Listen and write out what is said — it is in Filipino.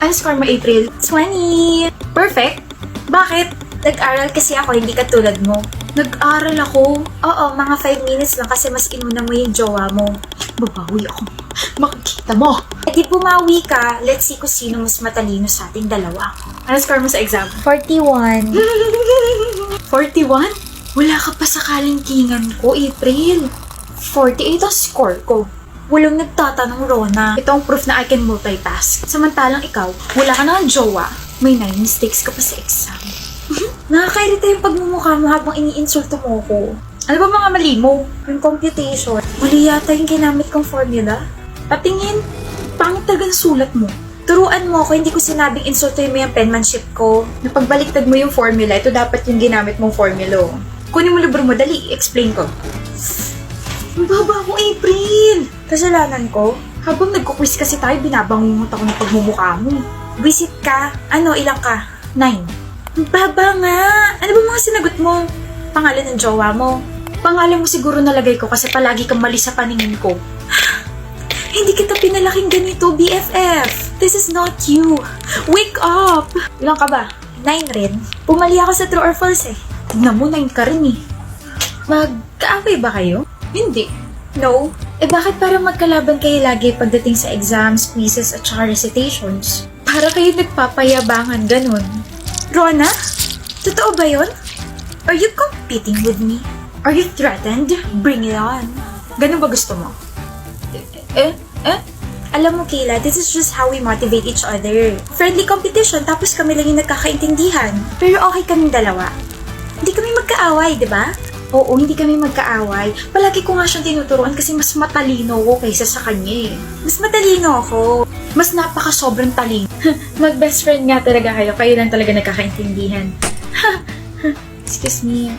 Ano score mo, April? 20! Perfect! Bakit? Nag-aral kasi ako, hindi katulad mo. Nag-aral ako? Oo, mga 5 minutes lang kasi mas inuna mo yung jowa mo. Babawi ako. Makikita mo! E di bumawi ka, let's see kung sino mas matalino sa ating dalawa. Ano score mo sa exam? 41. 41? Wala ka pa sa kalingkingan ko, April. 48 ang score ko. Walang nagtatanong, Rona. Ito ang proof na I can multitask. Samantalang ikaw, wala ka na ng jowa. May 9 mistakes ka pa sa exam. Nakakairita yung pagmumukha mo habang iniinsulto mo ko. Ano ba mga mali mo? Yung computation. Mali yata yung ginamit kong formula. Patingin, pangit talaga ng sulat mo. Turuan mo ako, hindi ko sinabing insultuin mo yung penmanship ko. Napagbaliktad mo yung formula, ito dapat yung ginamit mong formula. Kunin mo libro mo, dali, explain ko. Ang baba ko, April! Kasalanan ko? Habang nagkukwis kasi tayo, binabangungot ako ng pagmumukha mo. Visit ka? Ano, ilang ka? 9. Ang baba nga! Ano ba mga sinagot mo? Pangalan ng jowa mo? Pangalan mo siguro nalagay ko kasi palagi kang mali sa paningin ko. Hindi kita pinalaking ganito, BFF! This is not you! Wake up! Ilang ka ba? 9 rin. Pumali ako sa true or false eh. Tignan mo, 9 ka rin eh. Magkaaway ba kayo? Hindi. No? Eh bakit parang magkalaban kayo lagi pagdating sa exams, quizzes at saka recitations? Para kayo nagpapayabangan ganun. Rona? Totoo ba yun? Are you competing with me? Are you threatened? Bring it on. Ganun ba gusto mo? Alam mo, Kayla, this is just how we motivate each other. Friendly competition, tapos kami lang yung nagkakaintindihan. Pero okay kaming dalawa. Hindi kami magkaaway, di ba? Oo, hindi kami magkaaway. Palagi ko nga siyang tinuturuan kasi mas matalino ko kaysa sa kanya eh. Mas matalino ako. Mas napaka-sobrang talino. Mag-best friend nga talaga kayo. Kayo lang talaga nagkakaintindihan. Excuse me.